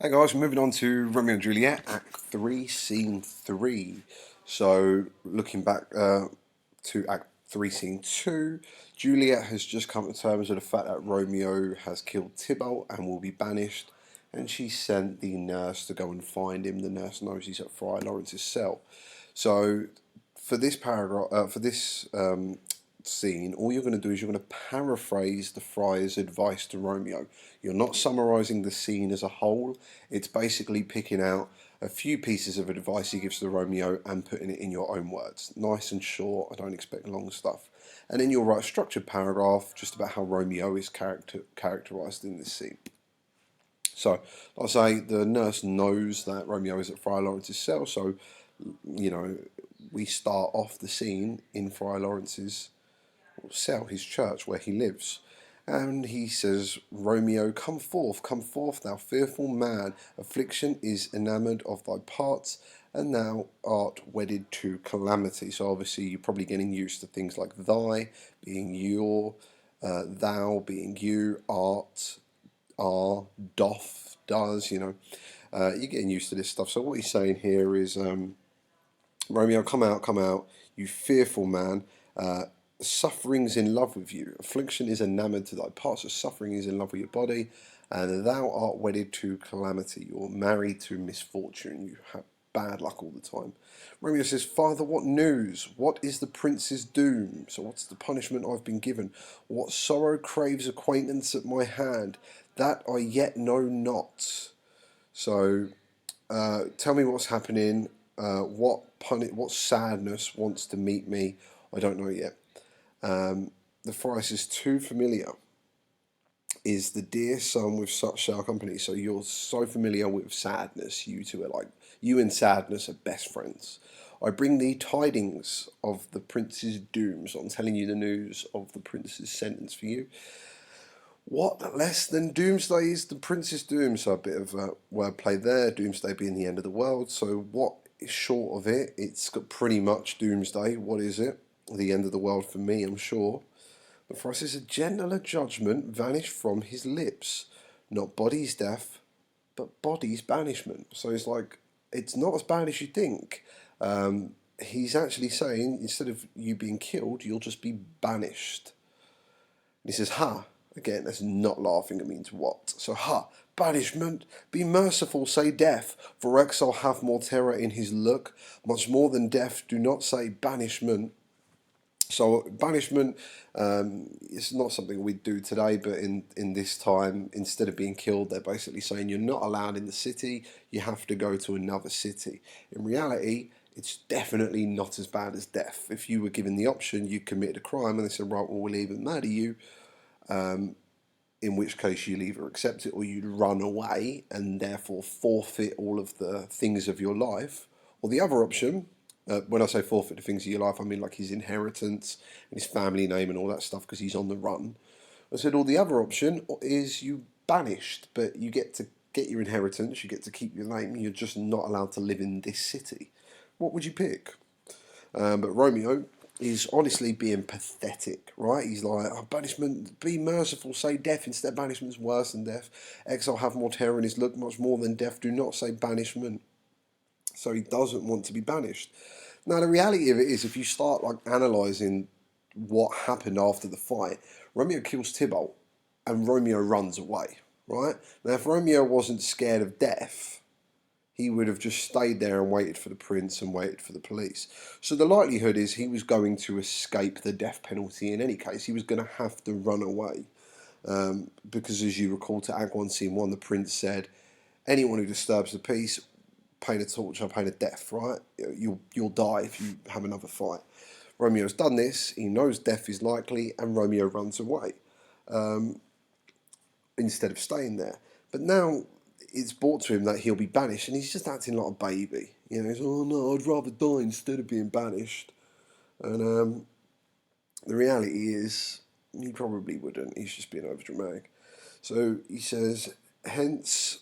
Hey guys, moving on to Romeo and Juliet, Act 3, Scene 3. So, looking back to Act 3, Scene 2, Juliet has just come to terms with the fact that Romeo has killed Tybalt and will be banished, and she sent the nurse to go and find him. The nurse knows he's at Friar Lawrence's cell. So, for this paragraph, for this scene, all you're going to do is you're going to paraphrase the friar's advice to Romeo. You're not summarising the scene as a whole. It's basically picking out a few pieces of advice he gives to Romeo and putting it in your own words. Nice and short. I don't expect long stuff. And then you'll write a structured paragraph just about how Romeo is characterised in this scene. So, like I say, the nurse knows that Romeo is at Friar Lawrence's cell, so, you know, we start off the scene in Friar Lawrence's cell, his church, where he lives. And he says, Romeo, come forth, thou fearful man. Affliction is enamoured of thy parts, and thou art wedded to calamity. So obviously you're probably getting used to things like thy being your, thou being you, art, are, doth, does, you're getting used to this stuff. So what he's saying here is, Romeo, come out, you fearful man. Suffering's in love with you. Affliction is enamoured to thy parts. So suffering is in love with your body, and thou art wedded to calamity. You're married to misfortune. You have bad luck all the time. Romeo says, Father, what news? What is the prince's doom? So what's the punishment I've been given? What sorrow craves acquaintance at my hand? That I yet know not. So tell me what's happening. What sadness wants to meet me? I don't know yet. The phrase is too familiar. Is the dear son with such shall company? So you're so familiar with sadness. You two are like, you and sadness are best friends. I bring thee tidings of the prince's doom. So I'm telling you the news of the prince's sentence for you. What less than doomsday is the prince's doom? So a bit of wordplay there. Doomsday being the end of the world. So what is short of it? It's got pretty much doomsday. What is it? The end of the world for me, I'm sure. But for us, is a gentler judgment vanished from his lips, not body's death, but body's banishment. So it's like, it's not as bad as you think. He's actually saying, instead of you being killed, you'll just be banished. And he says, ha, again, that's not laughing, it means what? So, ha, banishment, be merciful, say death, for exile hath more terror in his look, much more than death, do not say banishment. So banishment is not something we do today, but in this time, instead of being killed, they're basically saying you're not allowed in the city, you have to go to another city. In reality, it's definitely not as bad as death. If you were given the option, you committed a crime and they said, right, well, we'll either murder you, in which case you'll either accept it or you'd run away and therefore forfeit all of the things of your life. Or the other option, when I say forfeit the things of your life, I mean like his inheritance and his family name and all that stuff because he's on the run. I said, or the other option is you banished, but you get to get your inheritance, you get to keep your name, you're just not allowed to live in this city. What would you pick? But Romeo is honestly being pathetic, right? He's like, oh, banishment, be merciful, say death. Instead, banishment's worse than death. Exile have more terror in his look, much more than death. Do not say banishment. So he doesn't want to be banished. Now, the reality of it is, if you start like analysing what happened after the fight, Romeo kills Tybalt and Romeo runs away, right? Now, if Romeo wasn't scared of death, he would have just stayed there and waited for the prince and waited for the police. So the likelihood is he was going to escape the death penalty in any case. He was going to have to run away. Because as you recall to Act 1, Scene 1, the prince said, anyone who disturbs the peace, pain of torture, pain of death, right? You'll die if you have another fight. Romeo's done this, he knows death is likely, and Romeo runs away instead of staying there. But now it's brought to him that he'll be banished, and he's just acting like a baby. He's, oh no, I'd rather die instead of being banished. And the reality is, he probably wouldn't. He's just being overdramatic. So he says, hence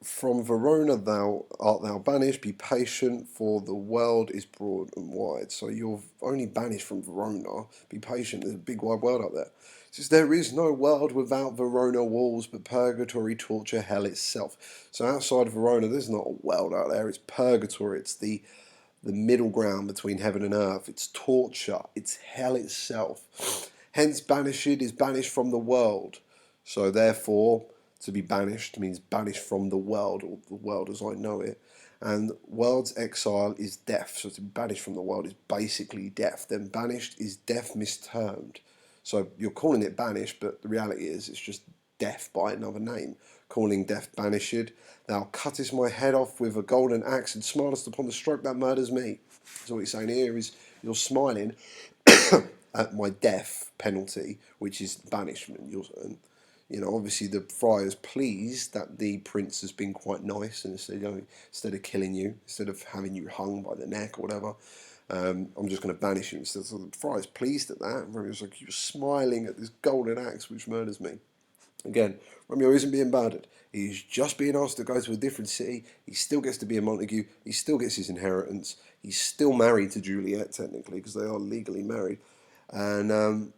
from Verona thou art thou banished, be patient, for the world is broad and wide. So you're only banished from Verona, be patient, there's a big wide world out there. Says there is no world without Verona walls, but purgatory, torture, hell itself. So outside of Verona, there's not a world out there. It's purgatory. It's the middle ground between heaven and earth. It's torture. It's hell itself. Hence, banished is banished from the world. So therefore, to be banished means banished from the world, or the world as I know it. And world's exile is death. So to be banished from the world is basically death. Then banished is death mistermed. So you're calling it banished, but the reality is it's just death by another name. Calling death banished. Thou cuttest my head off with a golden axe and smilest upon the stroke that murders me. So what he's saying here is you're smiling at my death penalty, which is banishment. And obviously the friar's pleased that the prince has been quite nice, and instead of killing you, instead of having you hung by the neck or whatever, I'm just going to banish you. So the friar's pleased at that. And Romeo's like, you're smiling at this golden axe which murders me. Again, Romeo isn't being murdered. He's just being asked to go to a different city. He still gets to be a Montague. He still gets his inheritance. He's still married to Juliet, technically, because they are legally married. And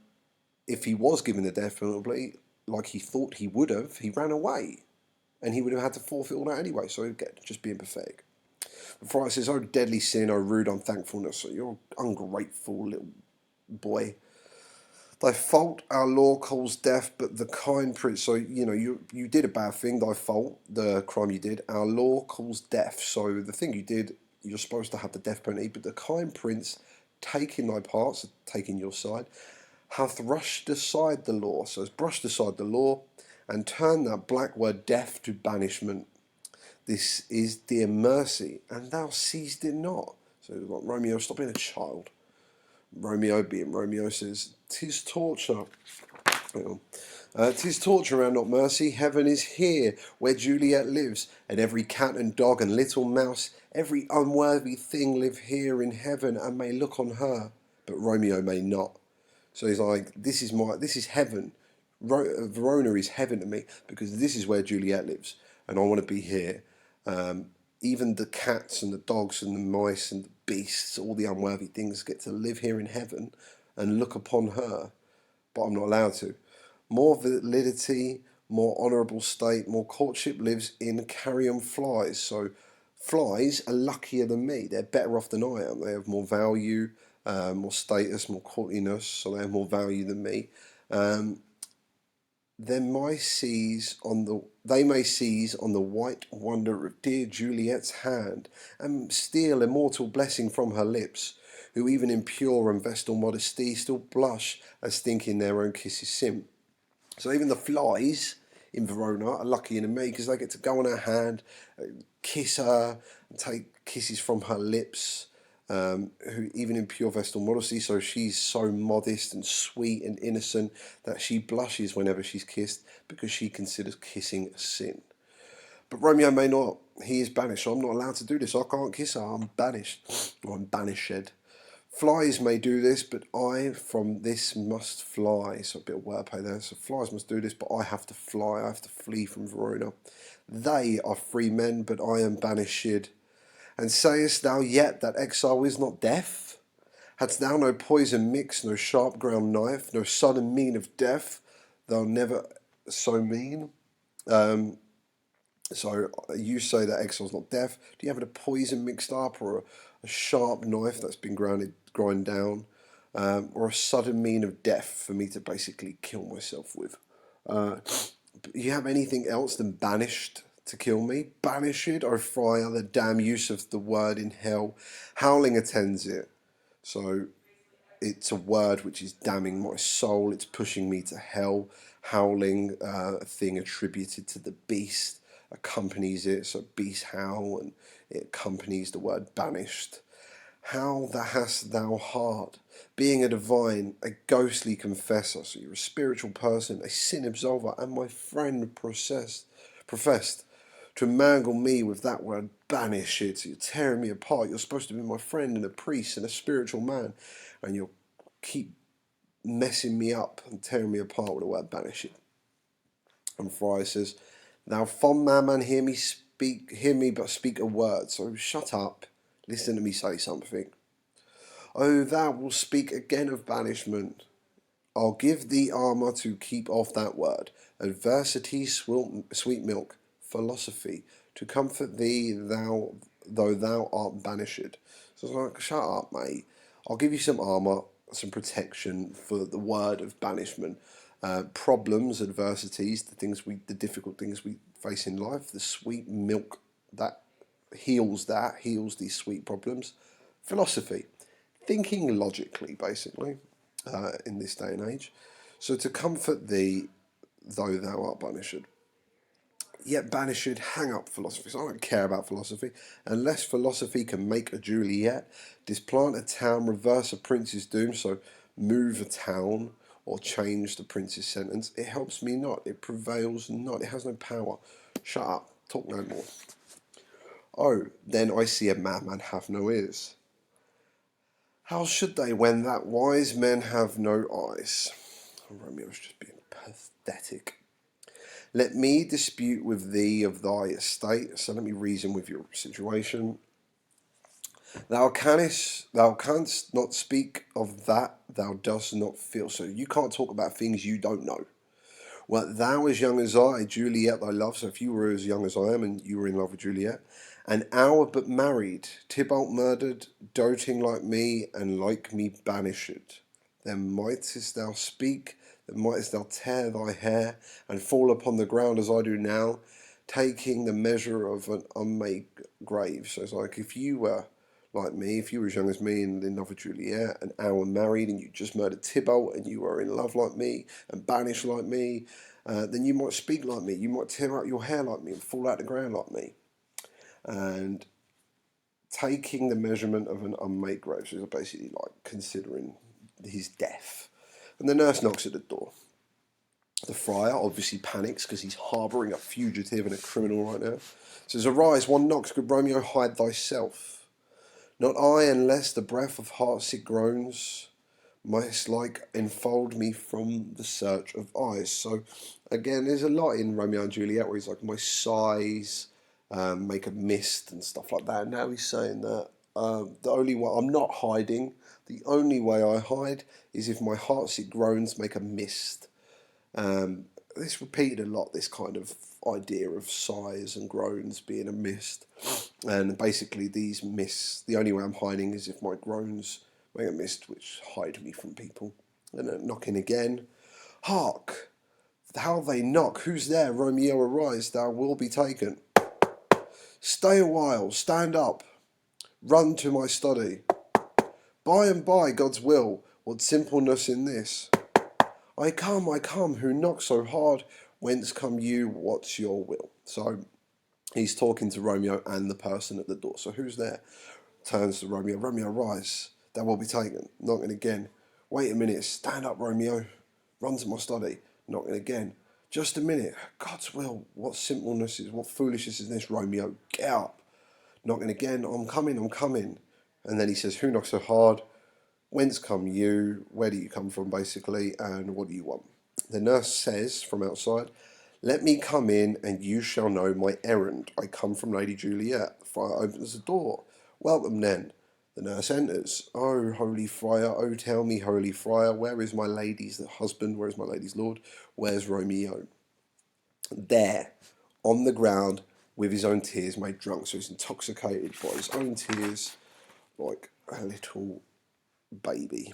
if he was given the death penalty, like he thought he would have, he ran away. And he would have had to forfeit all that anyway. So again, just being pathetic. The friar says, oh, deadly sin, oh, rude unthankfulness. So you're ungrateful little boy. Thy fault our law calls death, but the kind prince. So you did a bad thing. Thy fault, the crime you did, our law calls death. So the thing you did, you're supposed to have the death penalty. But the kind prince, taking thy part, so taking your side, hath rushed aside the law. So has brushed aside the law, and turned that black word death to banishment. This is dear mercy, and thou seized it not. So like, Romeo, stop being a child. Romeo, being Romeo, says, "'Tis torture. 'Tis torture and not mercy. Heaven is here, where Juliet lives, and every cat and dog and little mouse, every unworthy thing live here in heaven and may look on her, but Romeo may not." So he's like, this is heaven. Verona is heaven to me because this is where Juliet lives, and I want to be here. Even the cats and the dogs and the mice and the beasts, all the unworthy things, get to live here in heaven and look upon her, but I'm not allowed to. More validity, more honourable state, more courtship lives in carrion flies. So flies are luckier than me. They're better off than I am. They have more value, more status, more courtliness, so they have more value than me. They may seize on the white wonder of dear Juliet's hand, and steal immortal blessing from her lips, who even in pure and vestal modesty still blush as thinking their own kisses sin. So even the flies in Verona are luckier than me because they get to go on her hand, kiss her, and take kisses from her lips. Who even in pure vestal modesty, so she's so modest and sweet and innocent that she blushes whenever she's kissed because she considers kissing a sin. But Romeo may not. He is banished. So I'm not allowed to do this. I can't kiss her. I'm banished. Or I'm banished. Flies may do this, but I from this must fly. So a bit of wordplay there. So flies must do this, but I have to fly. I have to flee from Verona. They are free men, but I am banished. And sayest thou yet that exile is not death? Hadst thou no poison mix, no sharp ground knife, no sudden mean of death, thou never so mean? So you say that exile's not death. Do you have a poison mixed up, or a sharp knife that's been ground down, or a sudden mean of death for me to basically kill myself with? You have anything else than banished to kill me? Banished, O friar, the damn use of the word in hell. Howling attends it. So it's a word which is damning my soul. It's pushing me to hell. Howling, a thing attributed to the beast, accompanies it. So beast howl, and it accompanies the word banished. How hast thou heart, being a divine, a ghostly confessor, so you're a spiritual person, a sin absolver, and my friend professed to mangle me with that word banish it. So you're tearing me apart. You're supposed to be my friend and a priest and a spiritual man, and you'll keep messing me up and tearing me apart with the word banish it. And Friar says, "Thou fond man, hear me but speak a word." So shut up, listen to me say something. "Oh, thou wilt speak again of banishment. I'll give thee armour to keep off that word. Adversity, sweet milk, philosophy, to comfort thee, though thou art banished. So it's like, shut up, mate. I'll give you some armour, some protection for the word of banishment. Problems, adversities, the difficult things we face in life, the sweet milk that heals these sweet problems. Philosophy, thinking logically, basically, in this day and age. So to comfort thee, though thou art banished. Yet banished, hang up philosophy. So I don't care about philosophy. Unless philosophy can make a Juliet, displant a town, reverse a prince's doom, so move a town or change the prince's sentence, it helps me not, it prevails not, it has no power. Shut up, talk no more. Oh, then I see a madman have no ears. How should they when that wise men have no eyes? Romeo's just being pathetic. Let me dispute with thee of thy estate, so let me reason with your situation. Thou canst not speak of that thou dost not feel. So you can't talk about things you don't know. Wert thou as young as I, Juliet thy love, so if you were as young as I am and you were in love with Juliet, an hour but married, Tybalt murdered, doting like me, and like me banished, then mightest thou speak, then mightest thou tear thy hair, and fall upon the ground as I do now, taking the measure of an unmade grave. So it's like if you were like me, if you were as young as me and in love with Juliet, an hour married, and you just murdered Tybalt, and you were in love like me and banished like me, then you might speak like me, you might tear out your hair like me and fall out the ground like me. And taking the measurement of an unmade grave, so it's basically like considering his death. And the nurse knocks at the door. The friar obviously panics because he's harbouring a fugitive and a criminal right now. Says, "Arise, one knocks, good Romeo, hide thyself. Not I, unless the breath of heart-sick groans must like enfold me from the search of eyes." So again, there's a lot in Romeo and Juliet where he's like, my sighs make a mist and stuff like that. And now he's saying that the only way I'm not hiding, the only way I hide is if my heart-sick groans make a mist. This repeated a lot, this kind of idea of sighs and groans being a mist. And basically these mists, the only way I'm hiding is if my groans make a mist which hide me from people. And knocking again. Hark! How they knock! Who's there? Romeo, arise, thou will be taken. Stay a while, stand up, run to my study. By and by, God's will, what simpleness in this. I come, who knocks so hard? Whence come you? What's your will? So he's talking to Romeo and the person at the door. So who's there? Turns to Romeo. Romeo, rise. Thou will be taken. Knocking again. Wait a minute. Stand up, Romeo. Run to my study. Knocking again. Just a minute. God's will. What simpleness is, what foolishness is this, Romeo? Get up. Knocking again. I'm coming. And then he says, who knocks so hard? Whence come you? Where do you come from, basically? And what do you want? The nurse says from outside, let me come in and you shall know my errand. I come from Lady Juliet. The friar opens the door. Welcome then. The nurse enters. Oh, holy friar, oh tell me, holy friar, where is my lady's husband? Where is my lady's lord? Where's Romeo? There, on the ground, with his own tears made drunk. So he's intoxicated by his own tears, like a little baby.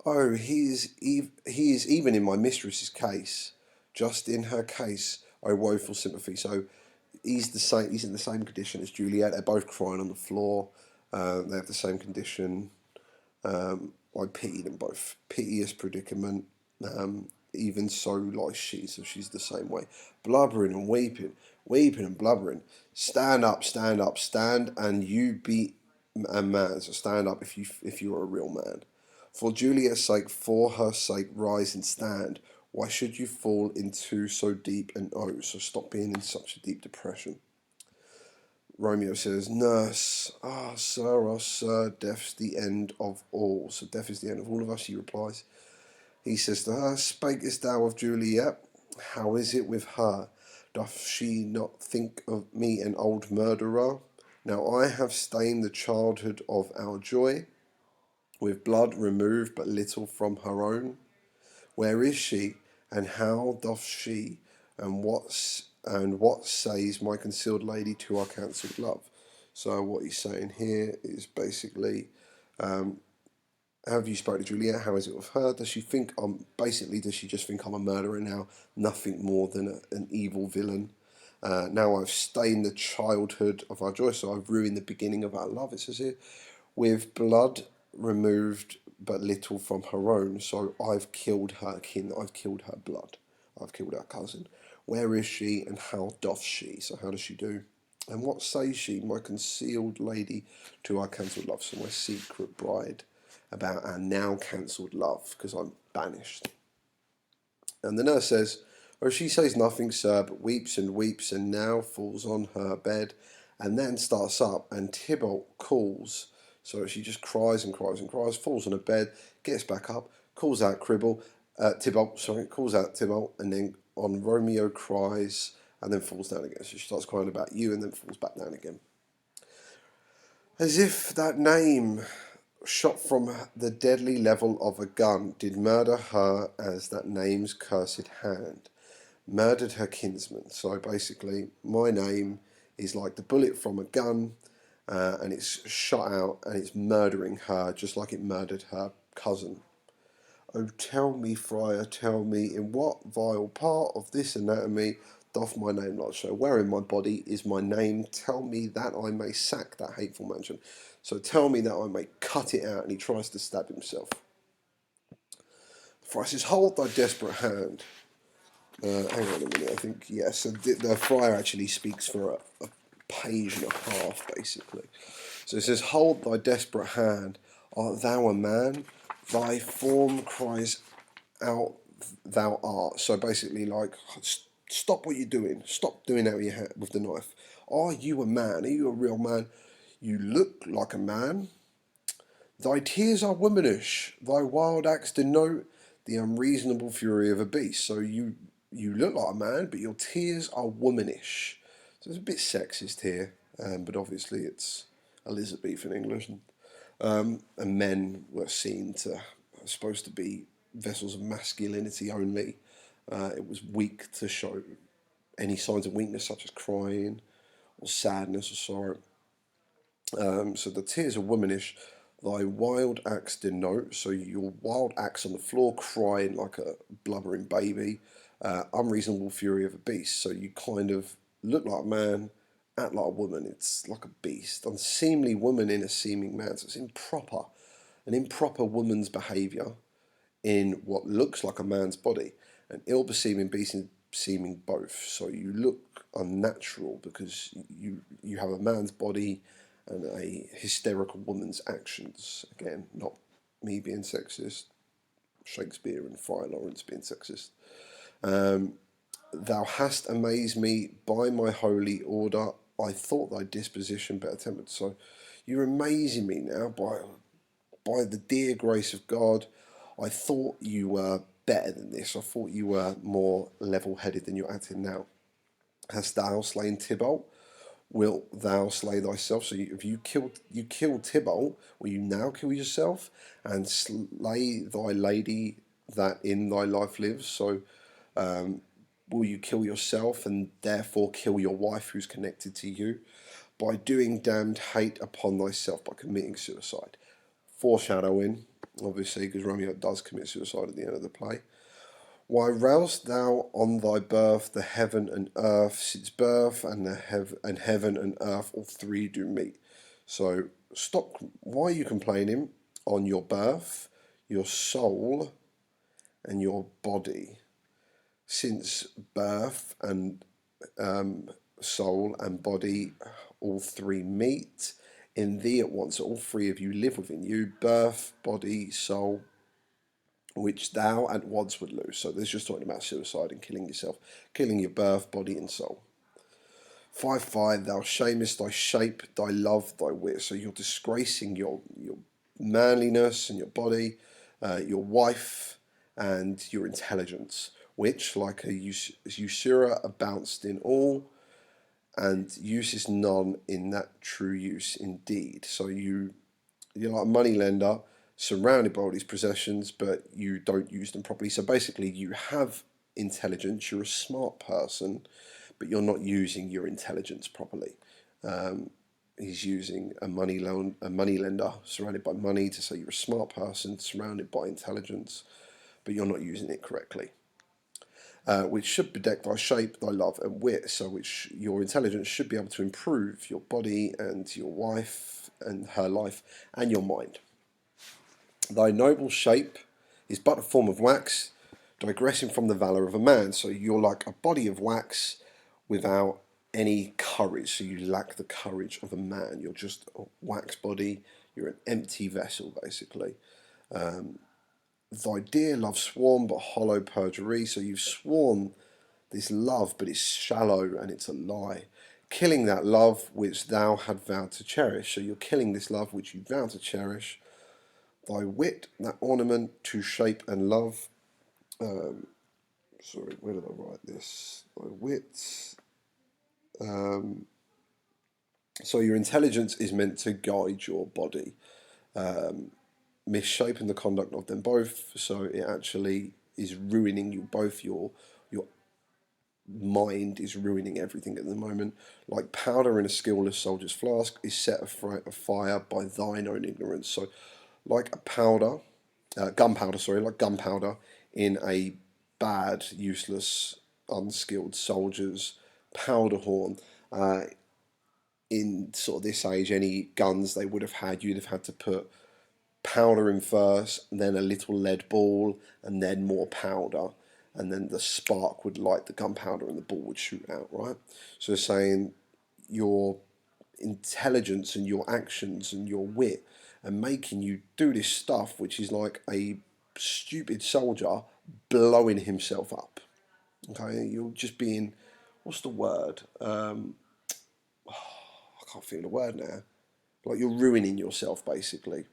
Oh, he is even in my mistress's case, just in her case, oh woeful sympathy. So he's the same. He's in the same condition as Juliet. They're both crying on the floor. They have the same condition. I pity them both. Piteous predicament. Even so lies she, so she's the same way. Blubbering and weeping and blubbering. Stand up, stand, and you be a man. So stand up if you're a real man. For Juliet's sake, for her sake, rise and stand. Why should you fall into so deep an so stop being in such a deep depression. Romeo says, nurse, ah, sir, death's the end of all. So death is the end of all of us, she replies. He says to her, spakest thou of Juliet? How is it with her? Doth she not think of me an old murderer? Now I have stained the childhood of our joy. with blood removed but little from her own. Where is she, and how doth she, and what says my concealed lady to our cancelled love? So what he's saying here is basically, have you spoken to Juliet? How is it with her? Does she think does she just think I'm a murderer now? Nothing more than an evil villain. Now I've stained the childhood of our joy, so I've ruined the beginning of our love. It says here, with blood removed but little from her own. So I've killed her kin, I've killed her blood, I've killed her cousin. Where is she, and how doth she? So how does she do? And what says she, my concealed lady, to our cancelled love? So my secret bride, about our now cancelled love, because I'm banished. And the nurse says, oh, she says nothing, sir, but weeps and weeps, and now falls on her bed, and then starts up, and Tybalt calls. So she just cries and cries and cries, falls on her bed, gets back up, calls out Tybalt, calls out Tybalt, and then on Romeo cries, and then falls down again. So she starts crying about you, and then falls back down again. As if that name shot from the deadly level of a gun did murder her as that name's cursed hand murdered her kinsman. So basically, my name is like the bullet from a gun, and it's shot out and it's murdering her just like it murdered her cousin. Oh, tell me, friar, tell me, in what vile part of this anatomy doth my name lodge? So, where in my body is my name? Tell me that I may sack that hateful mansion. So, tell me that I may cut it out. And he tries to stab himself. Friar says, hold thy desperate hand. Hang on a minute, I think, yes. So the friar actually speaks for a page and a half, basically. So it says, hold thy desperate hand. Art thou a man? Thy form cries out thou art. So basically, like, stop what you're doing. Stop doing that with your hand, with the knife. Are you a man? Are you a real man? You look like a man. Thy tears are womanish. Thy wild acts denote the unreasonable fury of a beast. So you look like a man, but your tears are womanish. So it's a bit sexist here, but obviously it's Elizabethan English, and men were seen to supposed to be vessels of masculinity only. It was weak to show any signs of weakness, such as crying or sadness or sorrow. So the tears are womanish, thy wild acts denote. So your wild acts on the floor, crying like a blubbering baby, unreasonable fury of a beast. So you kind of look like a man, act like a woman. It's like a beast. Unseemly woman in a seeming man. So it's improper, an improper woman's behaviour in what looks like a man's body, an ill-beseeming beast seeming both. So you look unnatural because you have a man's body and a hysterical woman's actions. Again, not me being sexist, Shakespeare and Friar Lawrence being sexist. Thou hast amazed me by my holy order. I thought thy disposition better tempered. So you're amazing me now by the dear grace of God. I thought you were better than this. I thought you were more level-headed than you're acting now. Hast thou slain Tybalt? Wilt thou slay thyself? So if you killed Tybalt, will you now kill yourself and slay thy lady that in thy life lives? So will you kill yourself and therefore kill your wife who's connected to you by doing damned hate upon thyself, by committing suicide? Foreshadowing, obviously, because Romeo does commit suicide at the end of the play. Why roused thou on thy birth the heaven and earth, since birth and and heaven and earth all three do meet? So stop. Why are you complaining on your birth, your soul, and your body? Since birth and soul and body all three meet in thee at once, all three of you live within you, birth, body, soul, which thou at once would lose. So this is just talking about suicide and killing yourself, killing your birth, body, and soul. 5-5, thou shamest thy shape, thy love, thy wit. So you're disgracing your manliness and your body, your wife, and your intelligence, which, like a usurer, abounced in all, and uses none in that true use indeed. So you're like a money lender, surrounded by all these possessions, but you don't use them properly. So basically, you have intelligence, you're a smart person, but you're not using your intelligence properly. He's using a money loan, a money lender surrounded by money to say you're a smart person surrounded by intelligence, but you're not using it correctly. Which should bedeck thy shape, thy love and wit, so which your intelligence should be able to improve your body and your wife and her life and your mind. Thy noble shape is but a form of wax, digressing from the valour of a man. So you're like a body of wax without any courage. So you lack the courage of a man. You're just a wax body. You're an empty vessel, basically. Thy dear love sworn, but hollow perjury. So you've sworn this love, but it's shallow and it's a lie. Killing that love which thou had vowed to cherish. So you're killing this love which you vowed to cherish. Thy wit, that ornament to shape and love. Sorry, where did I write this? Thy wit. So your intelligence is meant to guide your body, misshapen the conduct of them both. So it actually is ruining you both. Your mind is ruining everything at the moment. Like powder in a skillless soldier's flask is set afire by thine own ignorance. So, like a powder, gunpowder, sorry, like gunpowder in a bad, useless, unskilled soldier's powder horn. In sort of this age, any guns they would have had, you'd have had to put powder in first, then a little lead ball, and then more powder, and then the spark would light the gunpowder and the ball would shoot out, right? So they're saying your intelligence and your actions and your wit are making you do this stuff which is like a stupid soldier blowing himself up. Okay, you're just being, what's the word? I can't think of the word now. Like you're ruining yourself basically.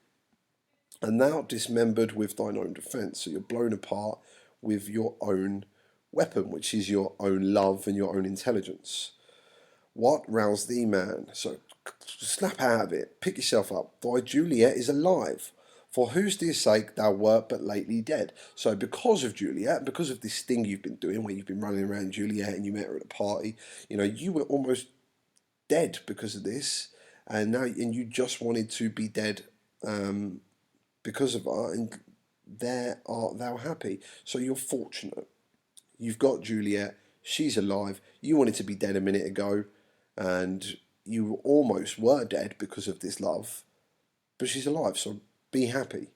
And thou dismembered with thine own defence. So you're blown apart with your own weapon, which is your own love and your own intelligence. What roused thee, man? So snap out of it, pick yourself up. Thy Juliet is alive. For whose dear sake thou wert but lately dead. So because of Juliet, because of this thing you've been doing where you've been running around Juliet and you met her at a party, you were almost dead because of this, and you just wanted to be dead because of her, and there art thou happy. So you're fortunate. You've got Juliet. She's alive. You wanted to be dead a minute ago, and you almost were dead because of this love, but she's alive. So be happy.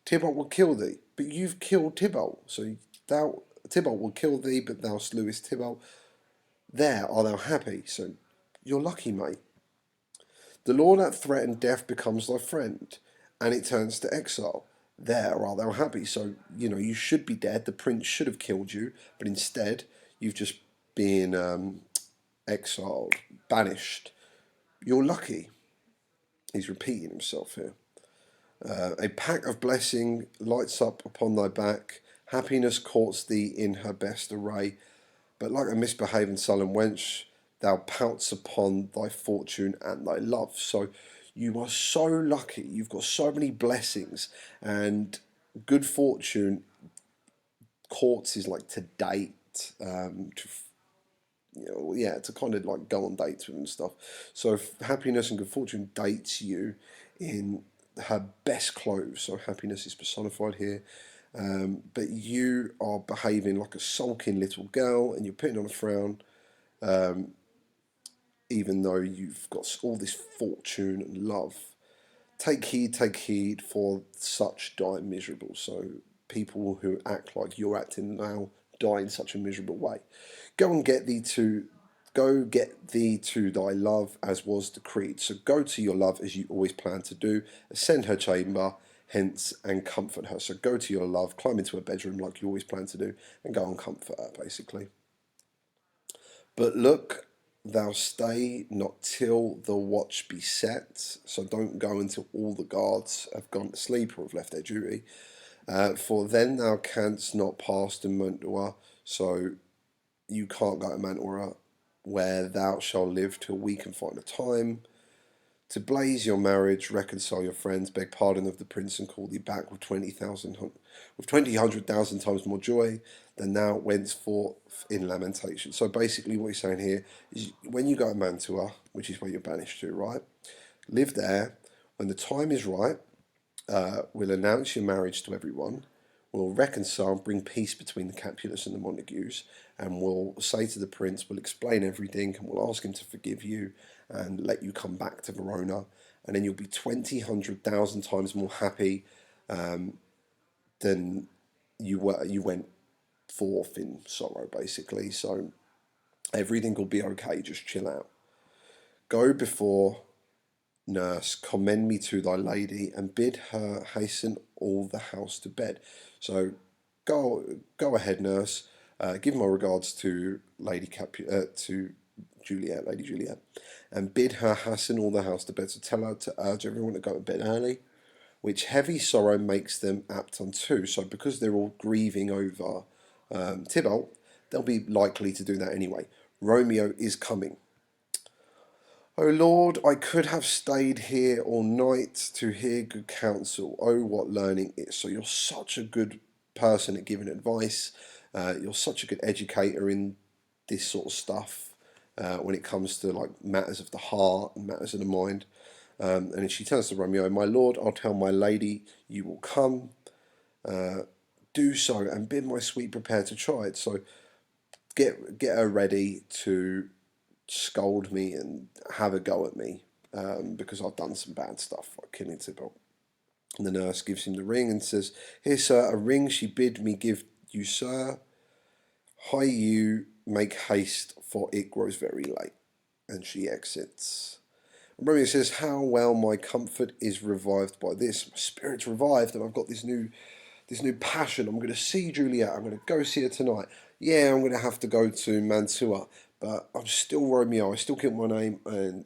Tybalt will kill thee, but you've killed Tybalt. So Tybalt will kill thee, but thou slewest Tybalt. There are thou happy. So you're lucky, mate. The law that threatened death becomes thy friend, and it turns to exile. There are thou happy. So, you should be dead. The prince should have killed you, but instead, you've just been exiled, banished. You're lucky. He's repeating himself here. A pack of blessing lights up upon thy back. Happiness courts thee in her best array. But like a misbehaving sullen wench, thou pouts upon thy fortune and thy love. So you are so lucky. You've got so many blessings, and good fortune courts is like to date, to kind of like go on dates with and stuff. So happiness and good fortune dates you in her best clothes. So happiness is personified here. But you are behaving like a sulking little girl and you're putting on a frown, even though you've got all this fortune and love. Take heed, for such die miserable. So people who act like you're acting now die in such a miserable way. Go get thee to thy love as was decreed. So go to your love as you always planned to do. Ascend her chamber, hence, and comfort her. So go to your love, climb into her bedroom like you always planned to do, and go and comfort her, basically. But look, thou stay not till the watch be set. So don't go until all the guards have gone to sleep or have left their duty. For then thou canst not pass to Mantua. So you can't go to Mantua where thou shalt live till we can find a time. To blaze your marriage, reconcile your friends, beg pardon of the prince, and call thee back with 100,000 times more joy than thou went forth in lamentation. So basically, what he's saying here is, when you go to Mantua, which is where you're banished to, right? Live there. When the time is right, we'll announce your marriage to everyone. We'll reconcile, bring peace between the Capulets and the Montagues, and we'll say to the prince, we'll explain everything, and we'll ask him to forgive you and let you come back to Verona, and then you'll be 100,000 times more happy than you were. You went forth in sorrow, basically. So everything will be okay. Just chill out. Go before nurse, commend me to thy lady, and bid her hasten all the house to bed. So go ahead, nurse. Give my regards to to Juliet, Lady Juliet, and bid her hasten all the house to bed. So tell her to urge everyone to go to bed early, which heavy sorrow makes them apt unto. So because they're all grieving over Tybalt, they'll be likely to do that anyway. Romeo is coming. O Lord, I could have stayed here all night to hear good counsel. Oh, what learning is. So you're such a good person at giving advice. You're such a good educator in this sort of stuff when it comes to like matters of the heart and matters of the mind. And she turns to Romeo, my lord, I'll tell my lady you will come. Do so and bid my sweet prepare to try it. So get her ready to scold me and have a go at me because I've done some bad stuff like killing Tybalt. And the nurse gives him the ring and says, here, sir, a ring she bid me give you, sir. Hie you, make haste, for it grows very late. And she exits. And Romeo says, how well my comfort is revived by this. My spirit's revived and I've got this new passion. I'm going to see Juliet. I'm going to go see her tonight. Yeah, I'm going to have to go to Mantua, but I'm still Romeo. I still keep my name, and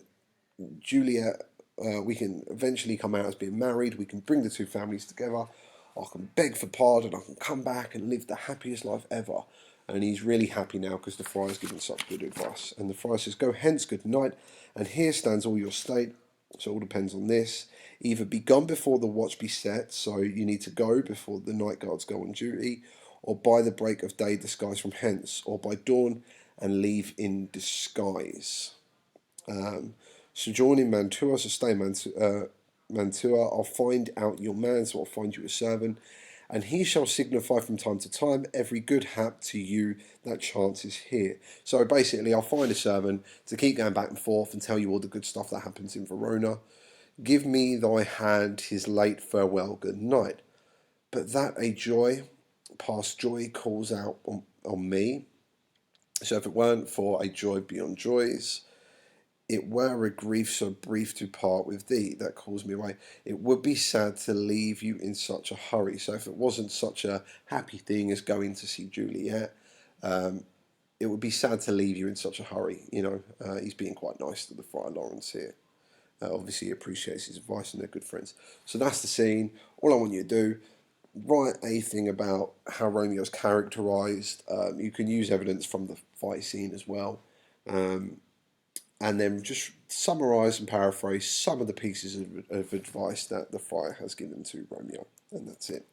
Juliet. We can eventually come out as being married. We can bring the two families together. I can beg for pardon. I can come back and live the happiest life ever. And he's really happy now because the friar's given such good advice. And the friar says, go hence, good night, and here stands all your state. So it all depends on this. Either be gone before the watch be set, so you need to go before the night guards go on duty, or by the break of day disguise from hence, or by dawn and leave in disguise. Sojourn in Mantua, so stay in Mantua. I'll find out your man, so I'll find you a servant, and he shall signify from time to time every good hap to you that chances here. So basically, I'll find a servant to keep going back and forth and tell you all the good stuff that happens in Verona. Give me thy hand, his late farewell, good night. But that a joy, past joy, calls out on me. So if it weren't for a joy beyond joys, it were a grief so brief to part with thee that calls me away. It would be sad to leave you in such a hurry. So if it wasn't such a happy thing as going to see Juliet, it would be sad to leave you in such a hurry. He's being quite nice to the Friar Lawrence here. Obviously, he appreciates his advice and they're good friends. So that's the scene. All I want you to do, write a thing about how Romeo's characterised. You can use evidence from the fight scene as well. And then just summarise and paraphrase some of the pieces of advice that the friar has given to Romeo. And that's it.